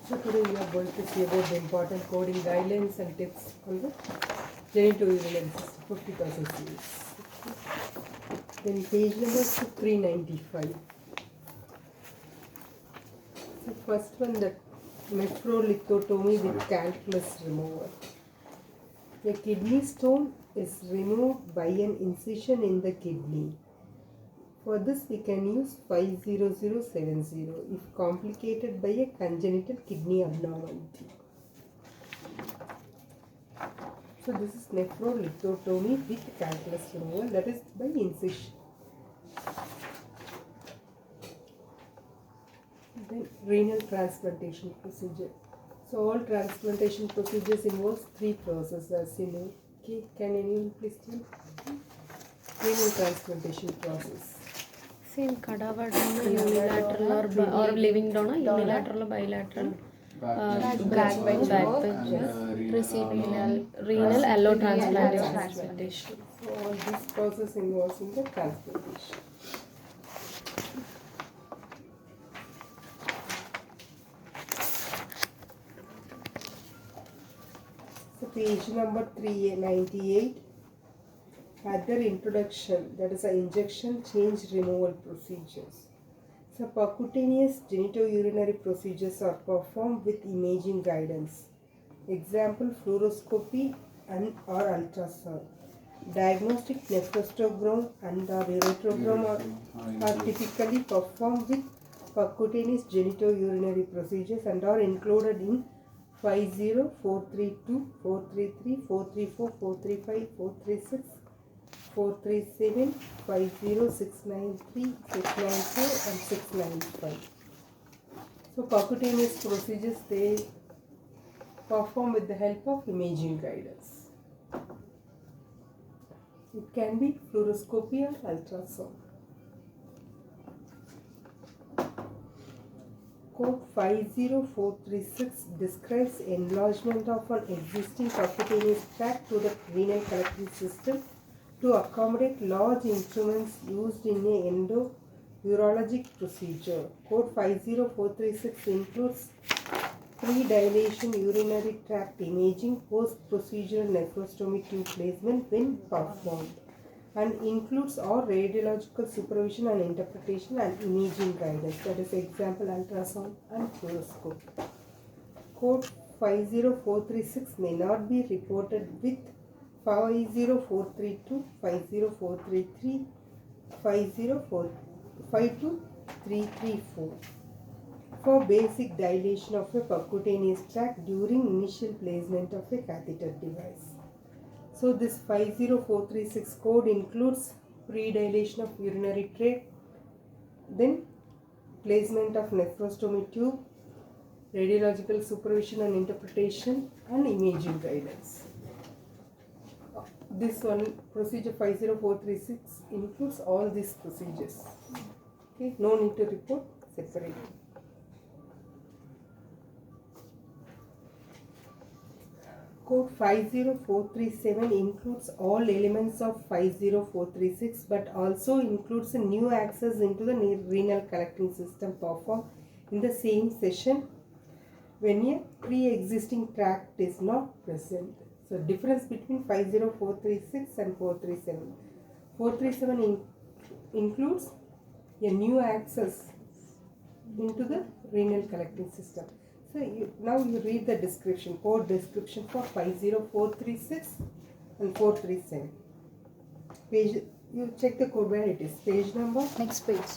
So today we are going to see about the important coding guidelines and tips on the genitourinary system, 50,000 series. Then page number 395. So first one, the nephrolithotomy with calculus removal. A kidney stone is removed by an incision in the kidney. For this we can use 50070 if complicated by a congenital kidney abnormality. So this is nephrolithotomy with calculus removal, that is by incision. Then renal transplantation procedure. So all transplantation procedures involves three processes, as you know. Okay, can anyone please tell? Renal transplantation process. Same cadaver donor, unilateral or living donor, unilateral or bilateral. Backbench, renal allo transplantation. So all this process involves in the transplantation. So page number 398. Other introduction, that is injection change removal procedures. So percutaneous genitourinary procedures are performed with imaging guidance. Example, fluoroscopy and or ultrasound. Diagnostic nephrostogram and the ureterogram are typically performed with percutaneous genitourinary procedures and are included in 50, 432, 433, 434, 435, 436, 437, 50, 693, 694 and 695. So percutaneous procedures they perform with the help of imaging guidance. It can be fluoroscopy or ultrasound. Code 50436 describes enlargement of an existing percutaneous tract to the renal collecting system to accommodate large instruments used in a endourologic procedure. Code 50436 includes pre-dilation urinary tract imaging, post-procedural nephrostomy tube placement when performed, and includes all radiological supervision and interpretation and imaging guidance, that is example ultrasound and fluoroscopy. Code 50436 may not be reported with 50432, 50433, 52334 for basic dilation of a percutaneous tract during initial placement of a catheter device. So this 50436 code includes pre-dilation of urinary tract, then placement of nephrostomy tube, radiological supervision and interpretation, and imaging guidance. This one, procedure 50436, includes all these procedures. Okay, no need to report separately. Code 50437 includes all elements of 50436 but also includes a new access into the renal collecting system performed in the same session when a pre-existing tract is not present. So difference between 50436 and 437. 437 includes a new access into the renal collecting system. So now you read the description, code description for 50436 and 437. Page, you check the code where it is. Page number? Next page.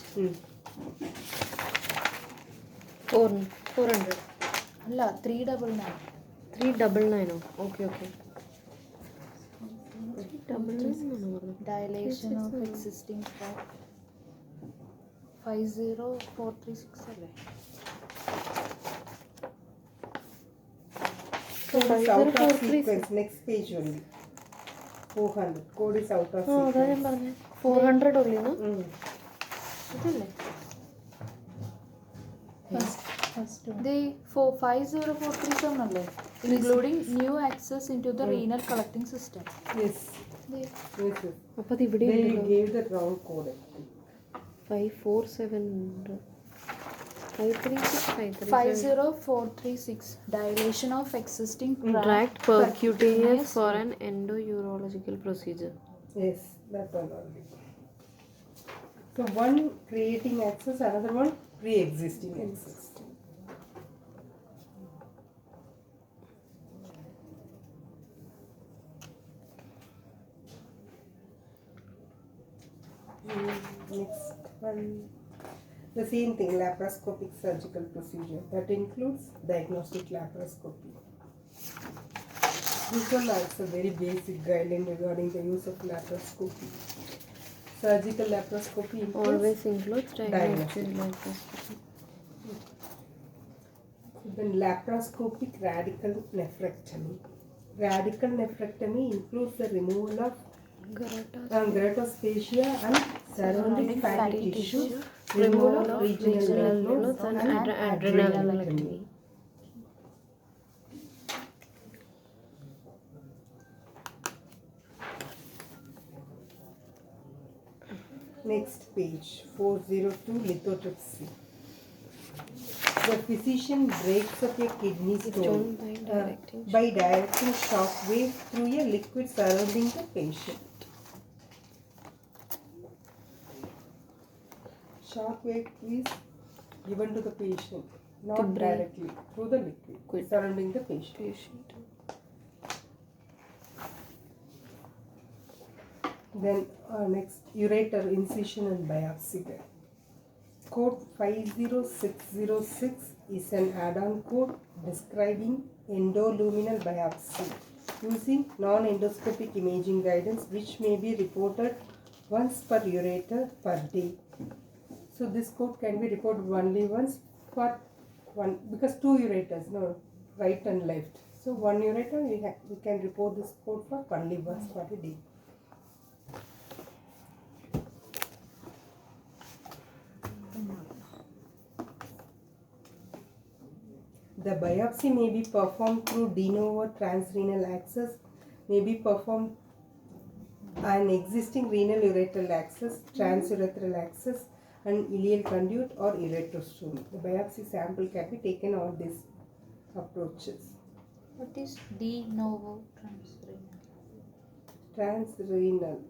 400. Alla, 399. 399. Okay. 399. Dilation of existing tract. 50436 alle. Code is out of sequence. Next page only. 400. Code is out of sequence. 400 only, no? First one. The 50437 alle, including new access into the renal collecting system. Yes. They അപ്പോൾ അത് ഇവിടെ They ഉണ്ടല്ലോ gave the wrong code. 54700. 536, 50436. Dilation of existing tract percutaneous for an endourological procedure. Yes, that one only. So one creating access, another one pre-existing access. Next one. The same thing, laparoscopic surgical procedure. That includes diagnostic laparoscopy. This one also very basic guideline regarding the use of laparoscopy. Surgical laparoscopy includes Always includes diagnostic diagnostic. laparoscopy. Then laparoscopic radical nephrectomy. Radical nephrectomy includes the removal of geratosphagia and surrounding fatty tissue, removal of regional lymph nodes and adrenalectomy. Next page, 402, lithotripsy. The physician breaks up a kidney stone by directing shock wave through a liquid surrounding the patient. Shock wave is given to the patient, not directly, through the liquid surrounding the patient. Then next, ureter incision and biopsy. Code 50606 is an add-on code describing endoluminal biopsy using non-endoscopic imaging guidance, which may be reported once per ureter per day. So this code can be reported only once for one, because two ureters, no, right and left. So one ureter we can report this code for only once per day. The biopsy may be performed through de novo transrenal access, may be performed an existing renal ureteral access, transurethral access, and ileal conduit or ureterostomy. The biopsy sample can be taken on these approaches. What is de novo transrenal? Transrenal.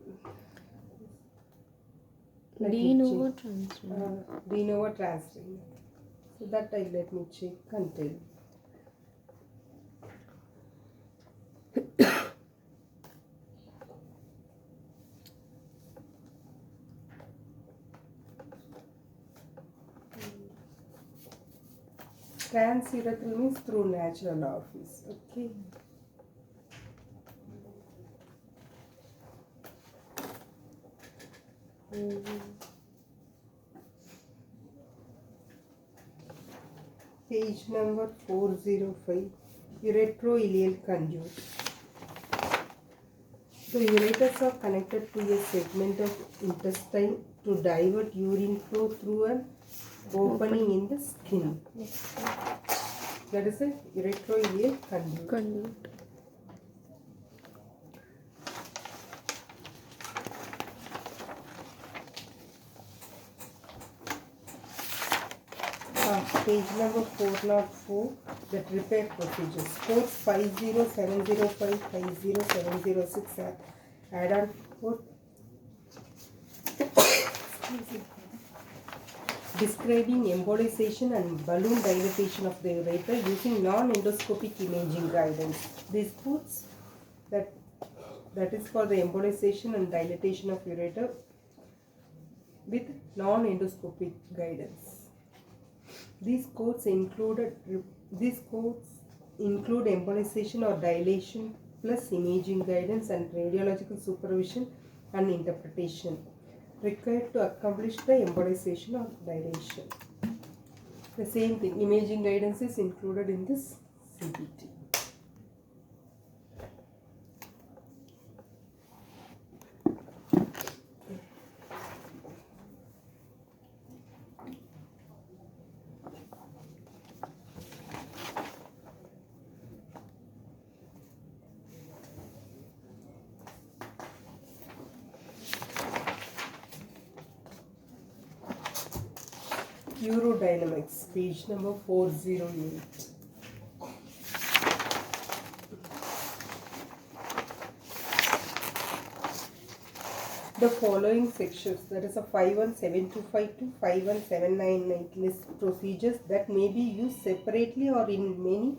De novo transrenal. De novo transrenal. So that let me check and tell. Transurethral means through natural orifice. Okay. Page number 405, ureteroileal conduit. The ureters are connected to a segment of intestine to divert urine flow through an opening in the skin. That is a ureteroileal conduit. Page number 404, the repair procedures. Codes 50705, 50706 are add-on code describing embolization and balloon dilatation of the ureter using non-endoscopic imaging guidance. These codes that is for the embolization and dilatation of ureter with non-endoscopic guidance. These codes include embolization or dilation plus imaging guidance and radiological supervision and interpretation required to accomplish the embolization or dilation. The same thing, imaging guidance is included in this CBT. Urodynamics, page number 408. The following sections, that is a 517252 to 51799, list procedures that may be used separately or in many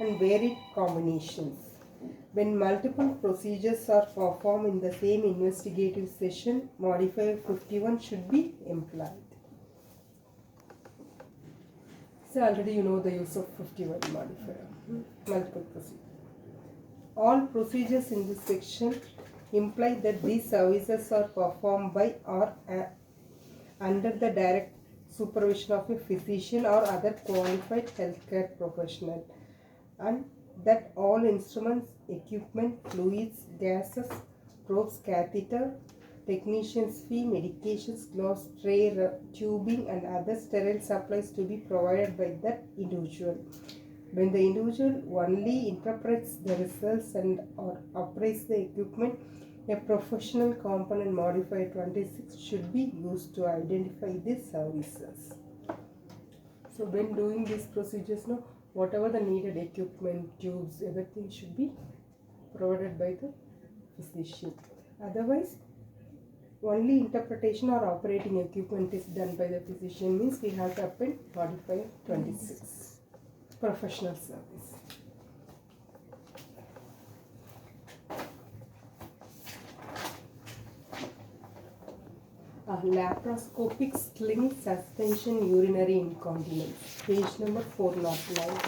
and varied combinations. When multiple procedures are performed in the same investigative session, modifier 51 should be employed. So already you know the use of 51 modifier, multiple procedures. All procedures in this section imply that these services are performed by or under the direct supervision of a physician or other qualified healthcare professional, and that all instruments, equipment, fluids, gases, probes, catheter, technician's fee, medications, gloves, tray, tubing and other sterile supplies to be provided by that individual. When the individual only interprets the results and or operates the equipment, a professional component modifier 26 should be used to identify these services. So when doing these procedures, no, whatever the needed equipment, tubes, everything should be provided by the physician. Otherwise, only interpretation or operating equipment is done by the physician, means we have to append modifier 26. Professional service. Laparoscopic sling suspension urinary incontinence, page number 409.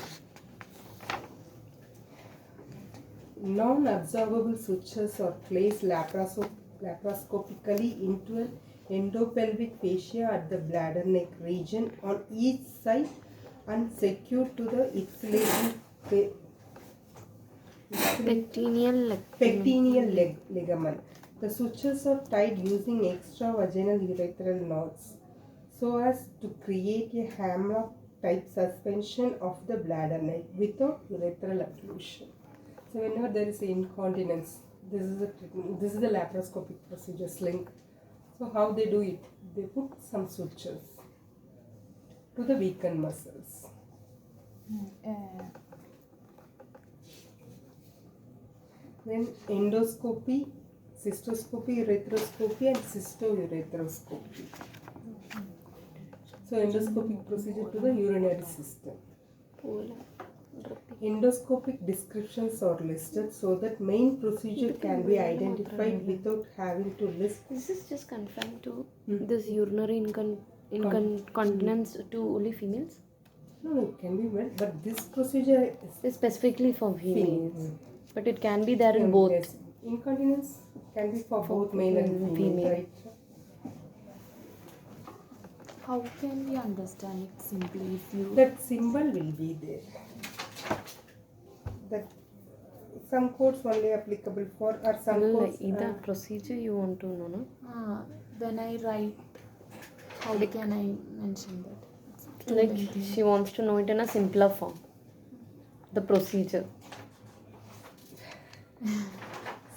Non-absorbable sutures are placed laparoscopically into an endopelvic fascia at the bladder neck region on each side and secured to the pectineal ligament. The sutures are tied using extravaginal urethral knots so as to create a hammock type suspension of the bladder neck without urethral occlusion. So whenever there is incontinence, this is the laparoscopic procedure, sling. So how they do it? They put some sutures to the weakened muscles. Then endoscopy, cystoscopy, urethroskopy and cystourethroskopy. So endoscopic procedure to the urinary system. Endoscopic descriptions are listed so that main procedure can be identified without having to list. This is just confined to this urinary incontinence to only females? No, it can be well, but this procedure is specifically for females. But it can be there in both. Yes. Incontinence can be for both male and female, right? How can we understand it simply if you... That symbol will be there. That some codes only applicable for, or some codes... Either procedure you want to know, no? When I write, how can I mention that? Like she wants to know it in a simpler form. The procedure.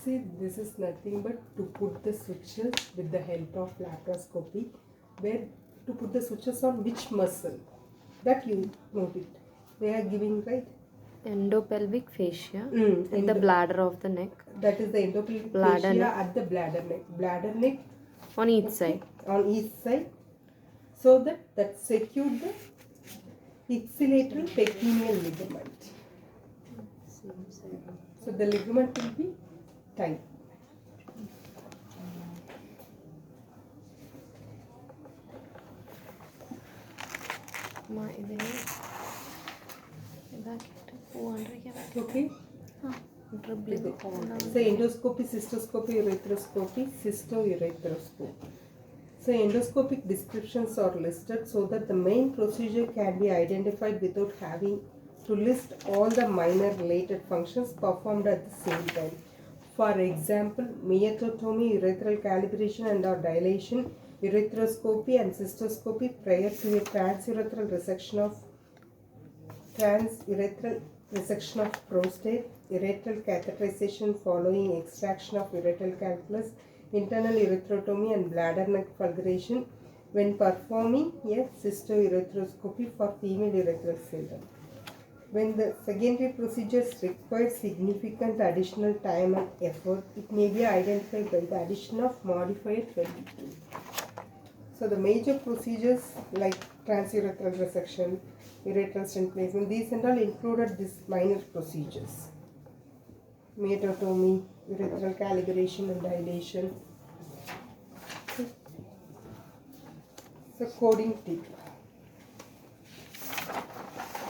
See, this is nothing but to put the sutures with the help of laparoscopy, where to put the sutures on which muscle, that you note it. They are giving, right? Endopelvic fascia in the bladder of the neck. That is the endopelvic fascia at the bladder neck. Bladder neck on each side. On each side, so that secured the ipsilateral pectineal ligament. So the ligament will be tight. Okay. So endoscopy, cystoscopy, urethroskopy, cystourethroskopy. So endoscopic descriptions are listed so that the main procedure can be identified without having to list all the minor related functions performed at the same time. For example, meatotomy, urethral calibration and or dilation, urethroskopy and cystoscopy prior to a transurethral resection of prostate, urethral catheterization following extraction of urethral calculus, internal urethrotomy and bladder neck fulguration, when performing a cystourethropy for female urethral cell. When the secondary procedures require significant additional time and effort, it may be identified by the addition of modifier 22. So the major procedures like transurethral resection, urethral stent placement, these and all included these minor procedures. Myotomy, urethral calibration and dilation. So coding tip.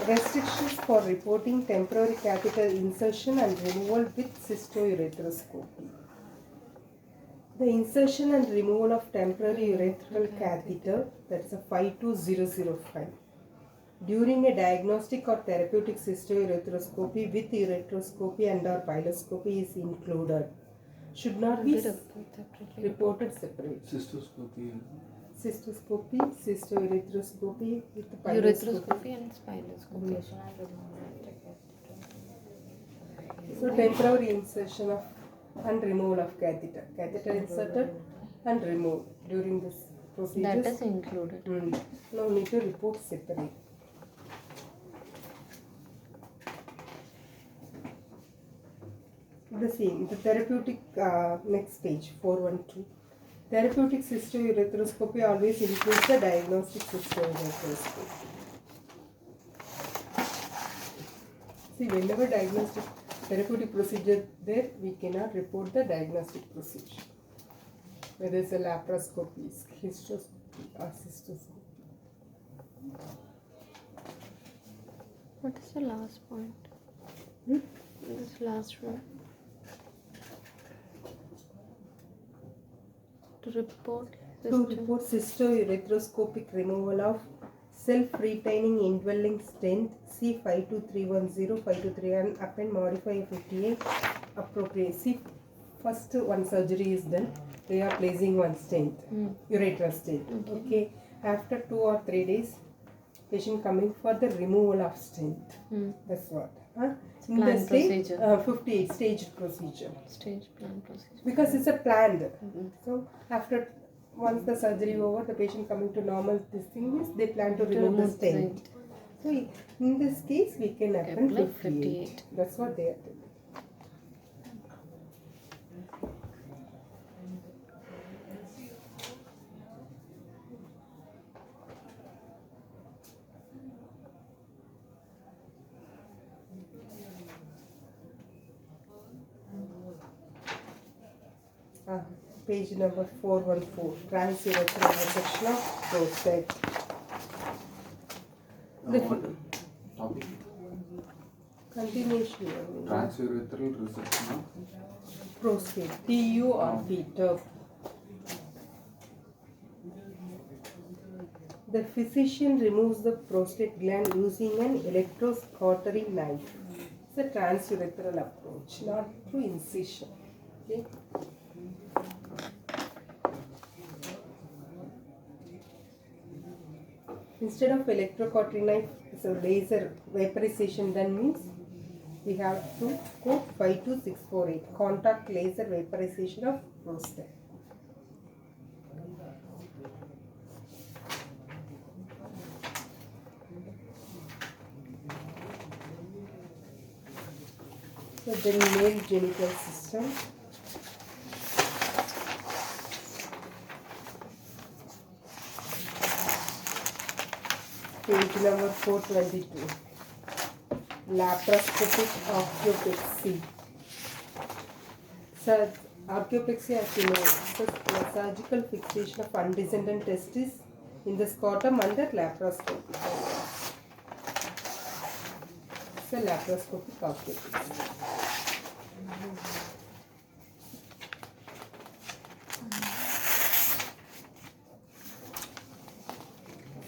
Restrictions for reporting temporary catheter insertion and removal with cystourethropy. The insertion and removal of temporary urethral catheter, that's a 52005. During a diagnostic or therapeutic cystourethropy with urethroskopy and or biloscopy is included. Should not be reported separately. Cystoscopy, cystourethropy with biloscopy. Urethroskopy and spinoscopy. So temporary insertion of and removal of catheter. Catheter inserted and removed during this procedure. That is included. No need to report separate. The same. The therapeutic next page 412. Therapeutic cystourethropy always includes the diagnostic cystourethropy. See, whenever diagnostic therapeutic procedure there, we cannot report the diagnostic procedure. Whether it's a laparoscopy, hysteroscopy or cystoscopy. What is the last point? This last one. To report cystourethropscopic removal of self-retaining indwelling stent C52310, 523 and append modifier 58 appropriate. See, first one surgery is done, they are placing one stent, urethral stent. Okay. After 2 or 3 days, patient coming for the removal of stent. That's what. In the stage, 58 staged procedure. Stage plan procedure. Because it's a planned. So after once the surgery over, the patient coming to normal, this thing is they plan to remove the stent. So in this case, we can append 58. That's what they are doing. Page number 414, transurethral resection of prostate. Topic. Continuation. Transurethral resection of prostate. TU or TURP. The physician removes the prostate gland using an electroscopy knife. It's a transurethral approach, not through incision. Okay. Instead of electrocautery knife, so laser vaporization done means we have to code 52648, contact laser vaporization of prostate. So then male genital system. Page number 422. Laparoscopic archaeopexy. So, archaeopexy, as you know, is a surgical fixation of undescended testis in the scrotum under laparoscopy. It's a laparoscopic archaeopexy.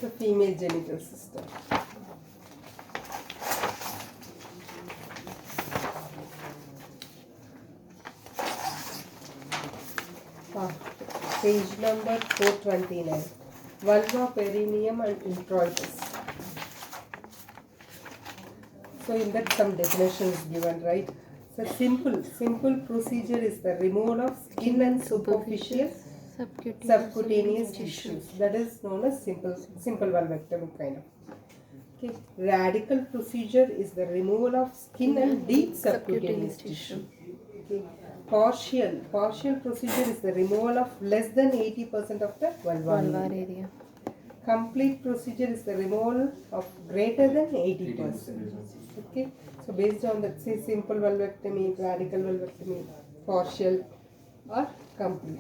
The female genital system. Page number 429. Vulva, perineum and introitus. So in that some definitions given, right? So simple procedure is the removal of skin and superficial subcutaneous tissues. That is known as simple valvectomy kind of. Okay. Radical procedure is the removal of skin and deep subcutaneous tissue. Okay. Partial procedure is the removal of less than 80% of the vulvar vulvar area. area. Complete procedure is the removal of greater than 80%. Okay. So based on that, say simple valvectomy, radical valvectomy, partial or complete.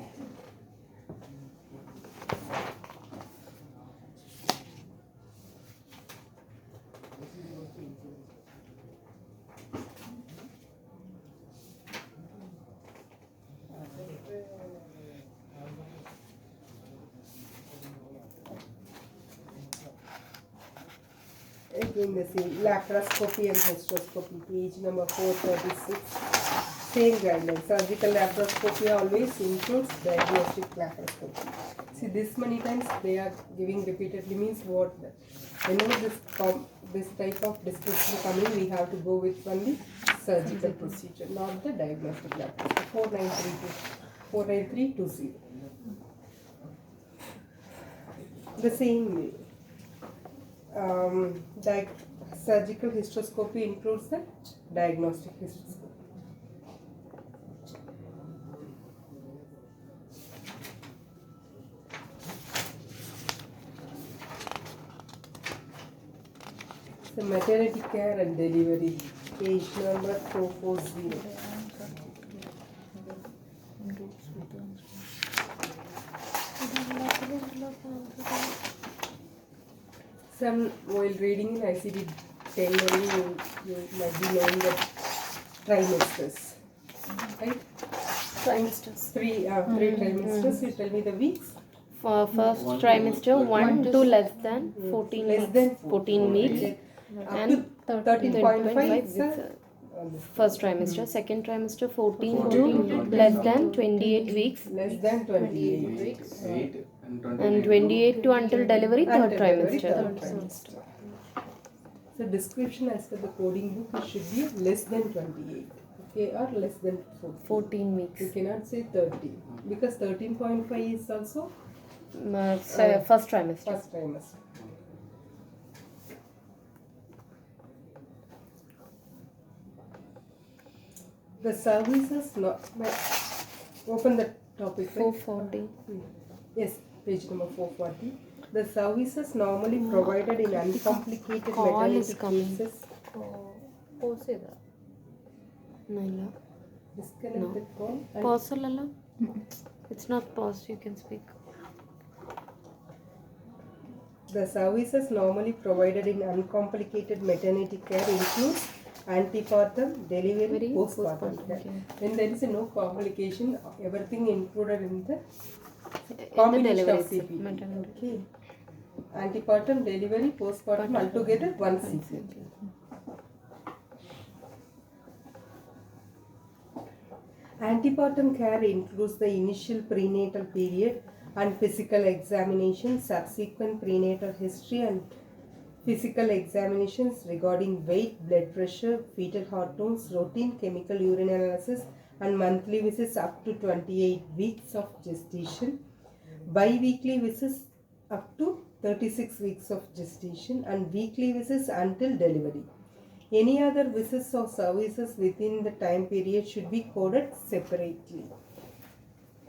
Again the same laparoscopy and hysteroscopy, page number 436. Same guidelines. Surgical laparoscopy always includes diagnostic laparoscopy. See, this many times they are giving repeatedly means what? Whenever this type of description coming, we have to go with only surgical procedure, not the diagnostic laparoscopy. 49320. The same way. Surgical hysteroscopy includes the diagnostic hysteroscopy. So maternity care and delivery, page number 440. Some while reading in ICD 10 only you might be knowing that trimesters, right? Trimesters. Three trimesters. You tell me the weeks. For first trimester, 1 to less than 14 Less weeks. than 14 weeks. Up And to 13.5 with first trimester. Second trimester, 14 to less than 28 weeks. less than 28 weeks. 8 And 28 to until delivery, third Until delivery, trimester. third trimester. So description as per the coding book, it should be less than 28, okay, or less than 14. 14 weeks. You cannot say 30 because 13.5 is also First trimester. first trimester. The services not open the topic. Right? 440. Yes, page number 440. The services normally provided in uncomplicated Call is maternity coming. cases. No, no. Disconnect the call. and- Pause allala? It's not paused, you can speak. The services normally provided in uncomplicated maternity care includes antepartum, delivery, postpartum care. When there is no complication, everything included in the combination delivery of itself, CPT. maternity. Okay. Antepartum, delivery, postpartum altogether one CPT. Antepartum care includes the initial prenatal period and physical examination, subsequent prenatal history and physical examinations regarding weight, blood pressure, fetal hormones, routine chemical urine analysis and monthly visits up to 28 weeks of gestation, bi-weekly visits up to 36 weeks of gestation and weekly visits until delivery. Any other visits or services within the time period should be coded separately.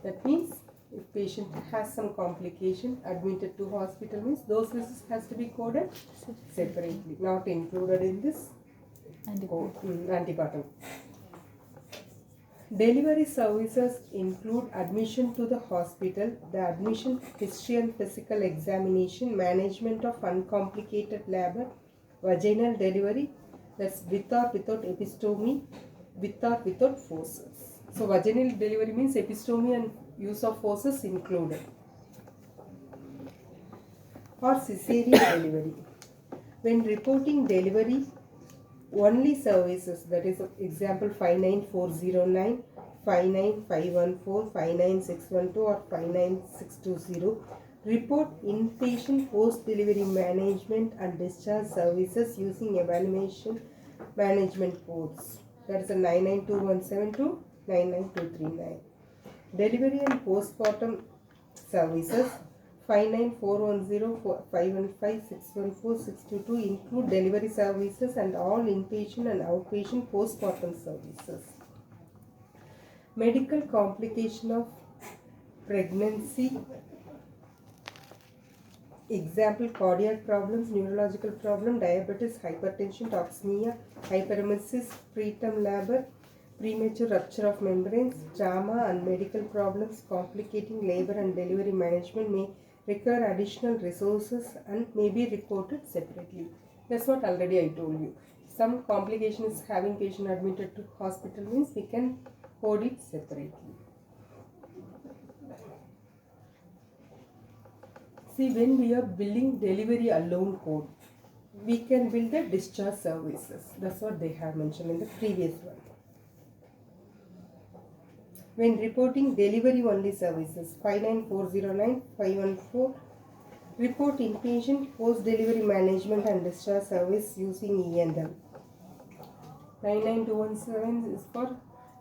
That means if patient has some complication admitted to hospital means those visits has to be coded separately, not included in this antepartum. Delivery services include admission to the hospital, the admission history and physical examination, management of uncomplicated labor, vaginal delivery, that's with or without episiotomy, with or without forceps. So vaginal delivery means episiotomy and use of forceps included. Or cesarean delivery. When reporting delivery, only services, that is example 59409, 59514, 59612 or 59620, report inpatient post-delivery management and discharge services using evaluation management codes. That is a 99217 to 99239. Delivery and postpartum services. 59410515614622 include delivery services and all inpatient and outpatient postpartum services. Medical complication of pregnancy. Example: cardiac problems, neurological problem, diabetes, hypertension, toxemia, hyperemesis, preterm labor, premature rupture of membranes, trauma and medical problems complicating labor and delivery management may require additional resources and may be reported separately. That's what already I told you. Some complication is having patient admitted to hospital means we can code it separately. See, when we are billing delivery alone code, we can bill the discharge services. That's what they have mentioned in the previous one. When reporting delivery only services, 59409-514, report inpatient post-delivery management and discharge service using E&M. 99217 is for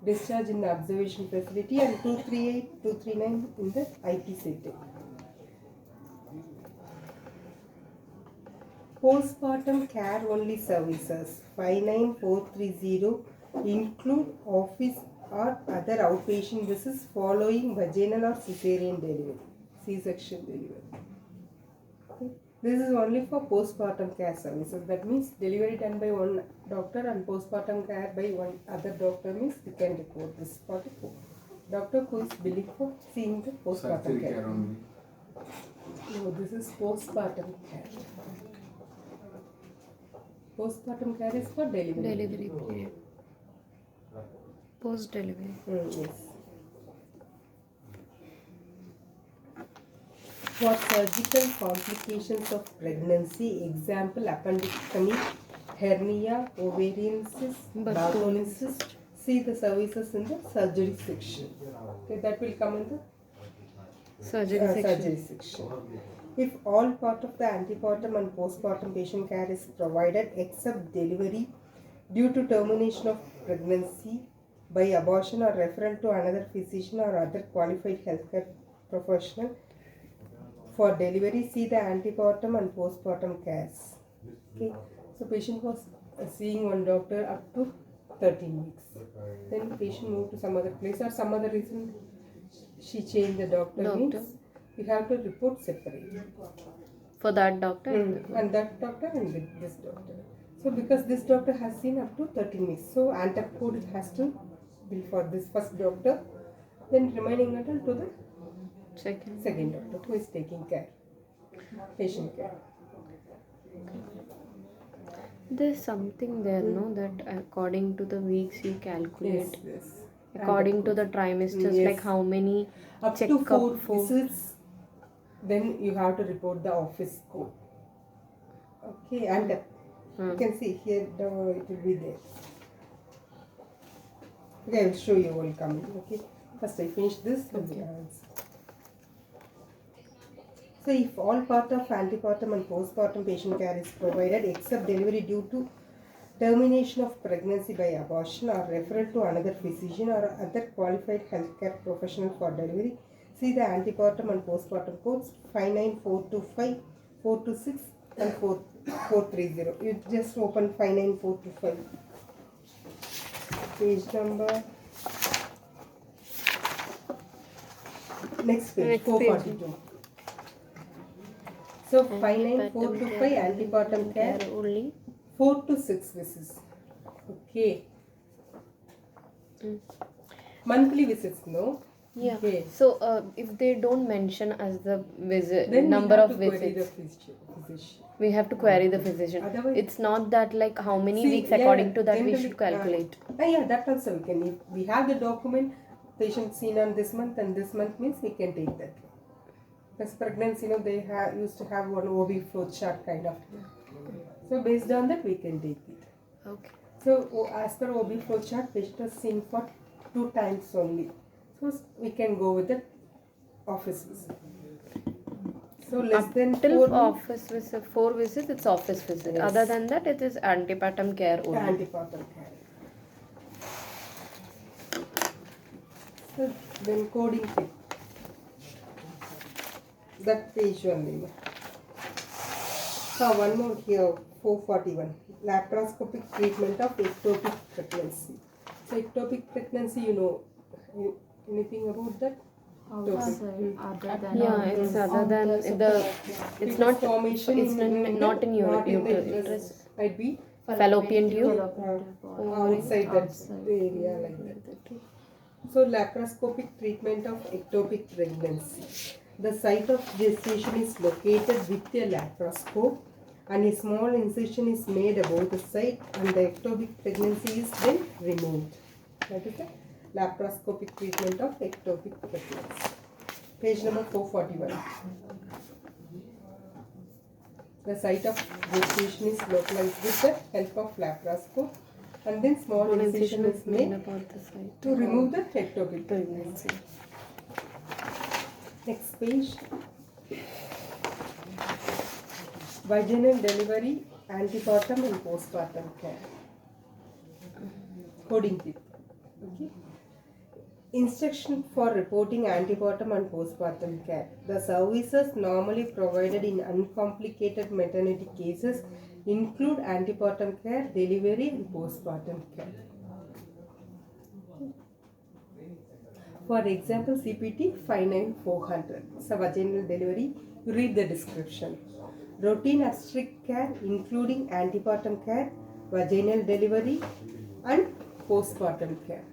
discharge in the observation facility and 238-239 in the IP setting. Postpartum care only services, 59430, include office or other outpatient visits following vaginal or cesarean delivery, C-section delivery. Okay. This is only for postpartum care services. That means delivery done by one doctor and postpartum care by one other doctor means we can report this for the doctor who is billing for seeing the postpartum Surgery care. care only. No, this is postpartum care. Postpartum care is for delivery. Delivery period. Post delivery. Yes. For surgical complications of pregnancy, example appendectomy, hernia, ovarian cyst, Bartholin cyst. See the services in the surgery section. Okay, that will come in the Surgery section. surgery section. If all part of the antepartum and postpartum patient care is provided except delivery due to termination of pregnancy by abortion or referral to another physician or other qualified healthcare professional for delivery, see the antepartum and postpartum cares. Okay, so patient was seeing one doctor up to 13 weeks. Then patient moved to some other place or some other reason she changed the doctor. Means we have to report separately. For that doctor? And that doctor and this doctor. So because this doctor has seen up to 13 weeks, so antecode has to bill for this first doctor, then remaining until to the second doctor who is taking care, patient care. There's something there, no, that according to the weeks you calculate. Yes. According to the trimesters, Yes. like how many Up to checkup 4 for visits, then you have to report the office code. Okay, and you can see here it will be there. Okay, I will show you all coming. Okay, first I finish this. Okay. So if all part of antepartum and postpartum patient care is provided except delivery due to termination of pregnancy by abortion or referral to another physician or other qualified healthcare professional for delivery, see the antepartum and postpartum codes 59425, 426 and 430. You just open 59425. Page number. Next page, 442. So 59425 antepartum care only. 4 to 6 visits. Okay. Monthly visits, no? Yeah. Okay. So if they don't mention as the visit Then number we have of to query visits, the physician. we have to query the physician. Otherwise- It's not that like how many See, weeks yeah, according to that we generally, should calculate. Yeah, that also we can. If we have the document, patient seen on this month and this month means we can take that. Because pregnancy, they used to have one OB flow chart kind of. So based on that, we can take it. Okay. So as per OB flow chart, patient is seen for 2 times only. So we can go with the office visit. So less than Till 4 office visit, 4 visits, it's office visit. Yes. Other than that, it is antepartum care only. antepartum care. So then coding tip. that page only. One more here, 441. Laparoscopic treatment of ectopic pregnancy. So ectopic pregnancy, anything about that? Outside, other than Yeah, it's other than it's not formation it's not in your not in the uterus. Might be Fallopian tube. outside that area like that. So laparoscopic treatment of ectopic pregnancy. The site of gestation is located with a laparoscope and a small incision is made above the site and the ectopic pregnancy is then removed. That is the laparoscopic treatment of ectopic pregnancy. Page number 441. The site of gestation is localized with the help of laparoscope and then small incision is made about the site to remove the ectopic pregnancy. Next page. Vaginal delivery, antepartum and postpartum care. Coding tip. Okay. Instruction for reporting antepartum and postpartum care. The services normally provided in uncomplicated maternity cases include antepartum care, delivery and postpartum care. For example, CPT 59400. So vaginal delivery, you read the description. Routine obstetric care including antepartum care, vaginal delivery and postpartum care.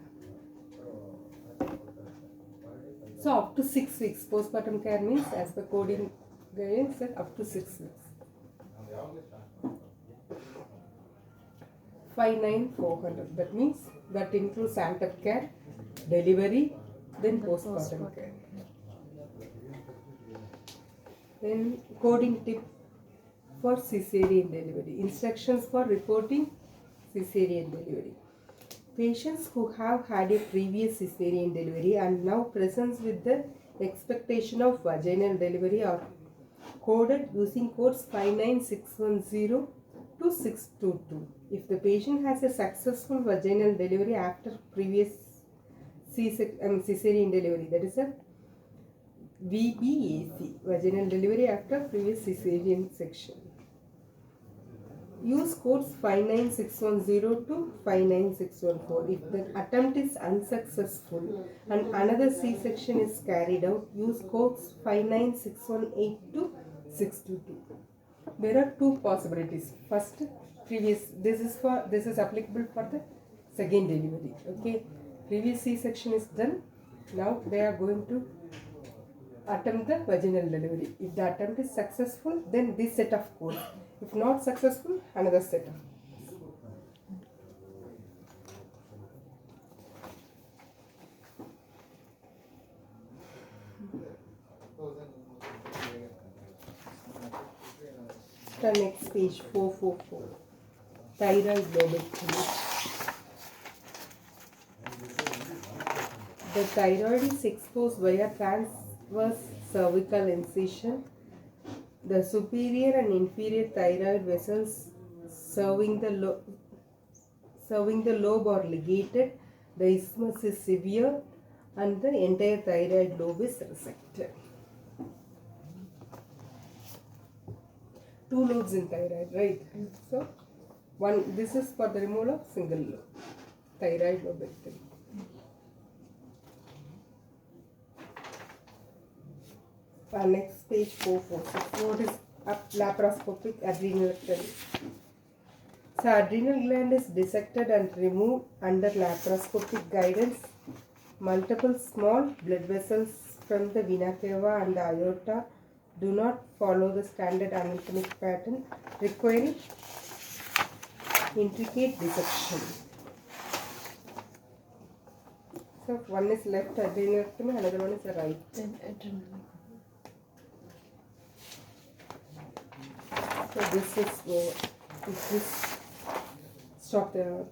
So up to 6 weeks. Postpartum care means as per coding guidance up to 6 weeks. 59400. That means that includes antep care, delivery, then postpartum care. Then coding tip for cesarean delivery. Instructions for reporting cesarean delivery. Patients who have had a previous cesarean delivery and now present with the expectation of vaginal delivery are coded using codes 59610 to 622. If the patient has a successful vaginal delivery after previous cesarean delivery, that is a VBAC, vaginal delivery after previous cesarean section. Use codes 59610 to 59614. If the attempt is unsuccessful and another C-section is carried out, use codes 59618 to 622. There are two possibilities. First, previous, this is applicable for the second delivery. Okay, previous C-section is done. Now they are going to attempt the vaginal delivery. If the attempt is successful, then this set of codes. If not successful, another set of. The next page 444. Thyroid lobectomy. The thyroid is exposed via transverse cervical incision. The superior and inferior thyroid vessels serving the lobe are ligated. The isthmus is severe and the entire thyroid lobe is resected. Two lobes in thyroid, right? So, this is for the removal of single lobe, thyroid lobectomy. Next page 446. What is laparoscopic adrenectomy? So adrenal gland is dissected and removed under laparoscopic guidance. Multiple small blood vessels from the vena cava and the aorta do not follow the standard anatomic pattern, requiring intricate dissection. So one is left adrenectomy, another one is the right. So this is this stop the